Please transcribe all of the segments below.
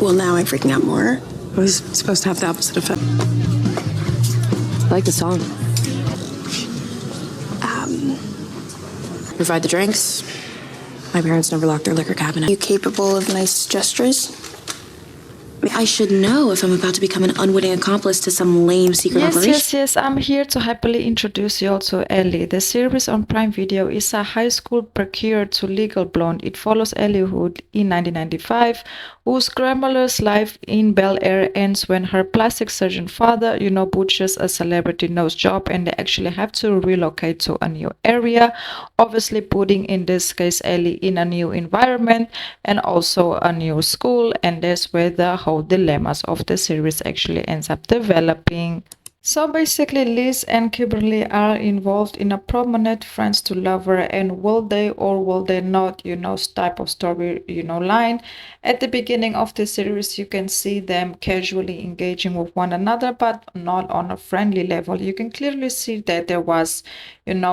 Well, now I'm freaking out more. It was supposed to have the opposite effect. I like the song. Provide the drinks. My parents never locked their liquor cabinet. Are you capable of nice gestures? I should know if I'm about to become an unwitting accomplice to some lame secret operation. Yes, I'm here to happily introduce you all to Elle. The series on Prime Video is a high school prequel to Legal Blonde. It follows Elle who, in 1995, whose glamorous life in Bel Air ends when her plastic surgeon father, butchers a celebrity nose job and they actually have to relocate to a new area, obviously putting, in this case, Elle in a new environment and also a new school, and that's where the whole dilemmas of the series actually ends up developing. So basically, Liz and Kimberly are involved in a prominent friends to lover, and will they or will they not, type of story, line. At the beginning of the series, you can see them casually engaging with one another, but not on a friendly level. You can clearly see that there was,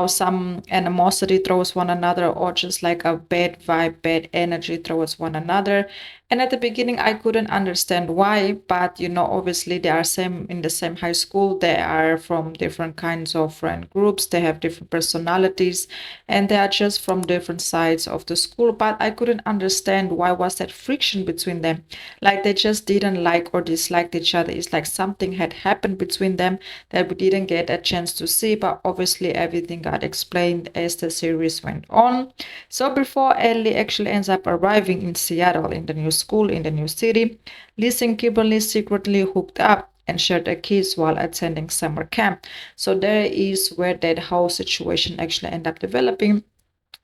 some animosity towards one another, or just like a bad vibe, bad energy towards one another. And at the beginning, I couldn't understand why, but obviously they are in the same high school. They are from different kinds of friend groups. They have different personalities, and they are just from different sides of the school. But I couldn't understand why was that friction between them. Like they just didn't like or disliked each other. It's like something had happened between them that we didn't get a chance to see. But obviously everything got explained as the series went on. So before Ellie actually ends up arriving in Seattle in the new school in the new city, Liz and Kimberly secretly hooked up and shared a kiss while attending summer camp. So there is where that whole situation actually ended up developing,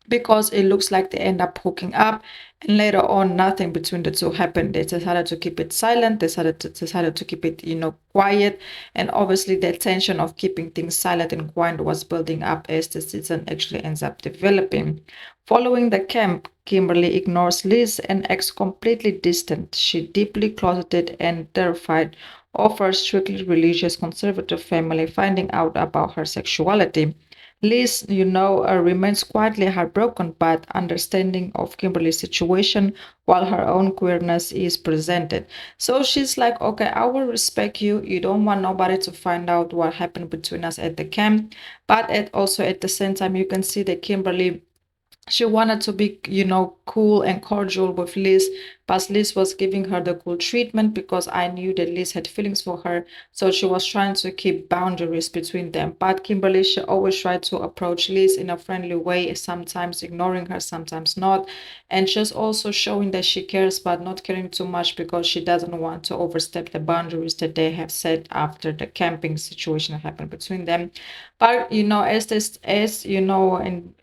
because it looks like they end up hooking up, and later on nothing between the two happened. They decided to keep it silent. They decided to keep it quiet, and obviously the tension of keeping things silent and quiet was building up as the season actually ends up developing. Following the camp, Kimberly ignores Liz and acts completely distant. She deeply closeted and terrified of her strictly religious conservative family finding out about her sexuality. Liz, remains quietly heartbroken but understanding of Kimberly's situation while her own queerness is presented. So she's like, okay, I will respect you. You don't want nobody to find out what happened between us at the camp. But also at the same time, you can see that Kimberly, she wanted to be, cool and cordial with Liz, but Liz was giving her the cool treatment because I knew that Liz had feelings for her. So she was trying to keep boundaries between them. But Kimberly, she always tried to approach Liz in a friendly way, sometimes ignoring her, sometimes not. And just also showing that she cares, but not caring too much because she doesn't want to overstep the boundaries that they have set after the camping situation that happened between them. But and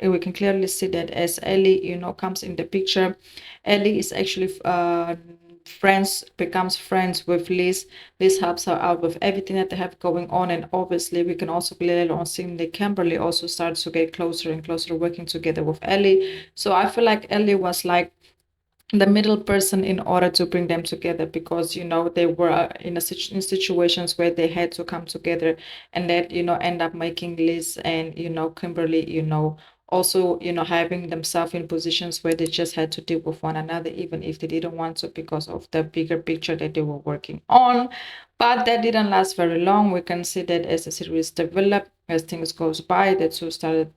we can clearly see that as Ellie, comes in the picture, Ellie is actually becomes friends with Liz. Liz helps her out with everything that they have going on, and obviously we can also clearly on seeing that Kimberly also starts to get closer and closer working together with Ellie. So I feel like Ellie was like the middle person in order to bring them together, because they were in situations where they had to come together, and that end up making Liz and Kimberly also having themselves in positions where they just had to deal with one another even if they didn't want to, because of the bigger picture that they were working on. But that didn't last very long. We can see that as the series developed, as things goes by, the two started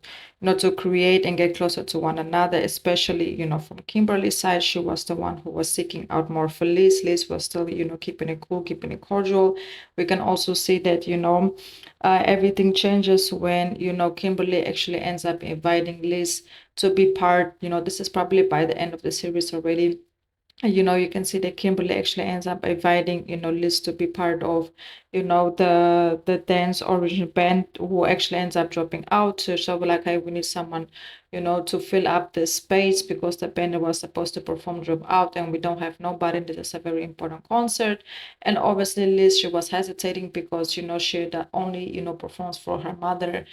to create and get closer to one another, especially from Kimberly's side. She was the one who was seeking out more for Liz. Liz was still keeping it cool, keeping it cordial. We can also see that everything changes when Kimberly actually ends up inviting Liz to be part. This is probably by the end of the series already. You can see that Kimberly actually ends up inviting Liz to be part of the dance origin band, who actually ends up dropping out. So we're like, hey, we need someone to fill up the space because the band that was supposed to perform drop out and we don't have nobody. This is a very important concert. And obviously Liz, she was hesitating because she only performs for her mother.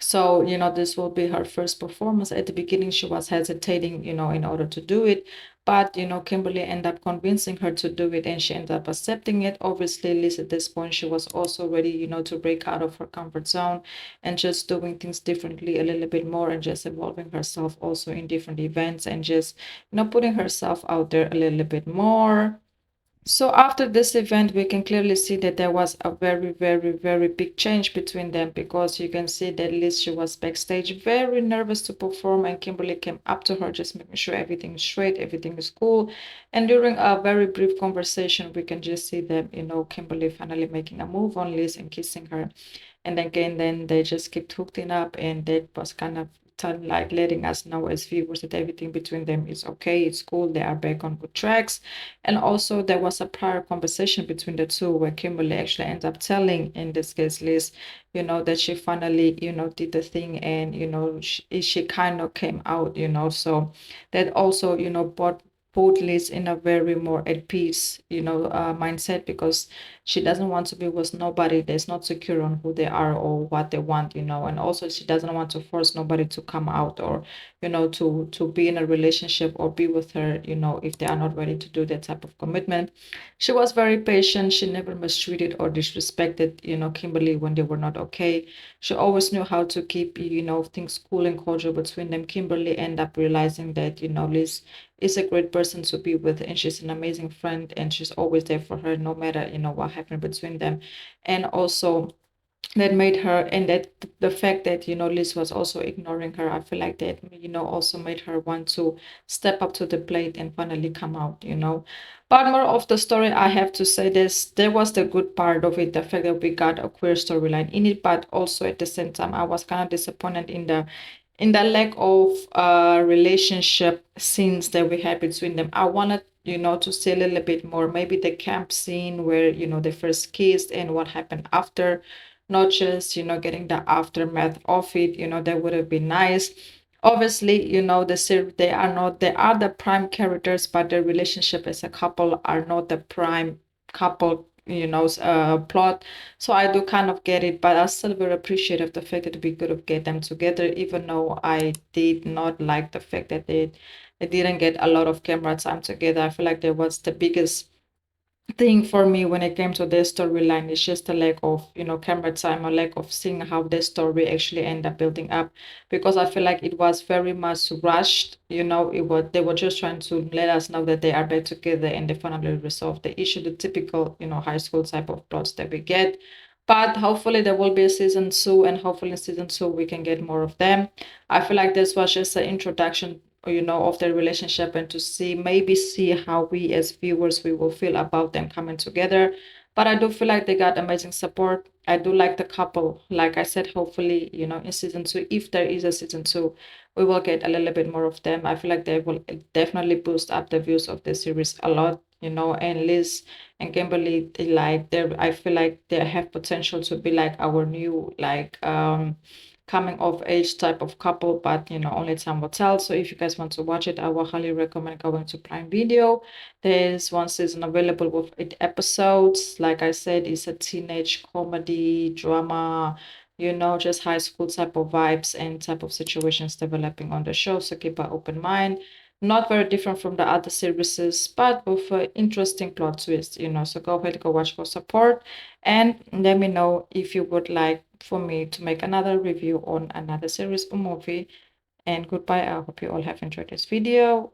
So, this will be her first performance. At the beginning, she was hesitating, in order to do it. But, Kimberly ended up convincing her to do it and she ended up accepting it. Obviously, Liz, at this point, she was also ready, to break out of her comfort zone and just doing things differently a little bit more and just involving herself also in different events and just, putting herself out there a little bit more. So after this event, we can clearly see that there was a very, very, very big change between them, because you can see that Liz, she was backstage very nervous to perform, and Kimberly came up to her just making sure everything is straight, everything is cool. And during a very brief conversation, we can just see them, Kimberly finally making a move on Liz and kissing her. And again, then they just kept hooking up, and that was kind of like letting us know as viewers that everything between them is okay, it's cool, they are back on good tracks. And also there was a prior conversation between the two where Kimberly actually ends up telling, in this case Liz, that she finally, did the thing, and she kind of came out, so that also, put Liz in a very more at peace, mindset, because she doesn't want to be with nobody that's not secure on who they are or what they want, and also she doesn't want to force nobody to come out, or to be in a relationship or be with her, if they are not ready to do that type of commitment. She was very patient. She never mistreated or disrespected, Kimberly when they were not okay. She always knew how to keep, things cool and cordial between them. Kimberly ended up realizing that, Liz is a great person to be with, and she's an amazing friend, and she's always there for her no matter, what happened between them. And also that made her, and that the fact that Liz was also ignoring her, I feel like that also made her want to step up to the plate and finally come out. But more of the story, I have to say this, there was the good part of it, the fact that we got a queer storyline in it, but also at the same time I was kind of disappointed in the lack of relationship scenes that we had between them. I wanted, to see a little bit more, maybe the camp scene where, they first kissed and what happened after, not just, getting the aftermath of it, that would have been nice. Obviously, they are the prime characters, but their relationship as a couple are not the prime couple, plot. So I do kind of get it, but I still very appreciative of the fact that we could have get them together, even though I did not like the fact that they didn't get a lot of camera time together. I feel like that was the biggest thing for me when it came to their storyline. It's just a lack of camera time, a lack of seeing how their story actually end up building up, because I feel like it was very much rushed. They were just trying to let us know that they are back together and they finally resolved the issue, the typical high school type of plots that we get. But hopefully there will be a season 2, and hopefully in season 2 we can get more of them. I feel like this was just an introduction, of their relationship, and to see how we as viewers we will feel about them coming together. But I do feel like they got amazing support. I do like the couple. Like I said, hopefully, in season 2, if there is a season 2, we will get a little bit more of them. I feel like they will definitely boost up the views of the series a lot, and Liz and Kimberly, I feel like they have potential to be like our new, like, coming of age type of couple, but only time will tell. So if you guys want to watch it, I will highly recommend going to Prime Video. There's one season available with 8 episodes. Like I said, it's a teenage comedy drama, just high school type of vibes and type of situations developing on the show. So keep an open mind. Not very different from the other series, but with an interesting plot twist, So go ahead, go watch for support, and let me know if you would like for me to make another review on another series or movie. And goodbye. I hope you all have enjoyed this video.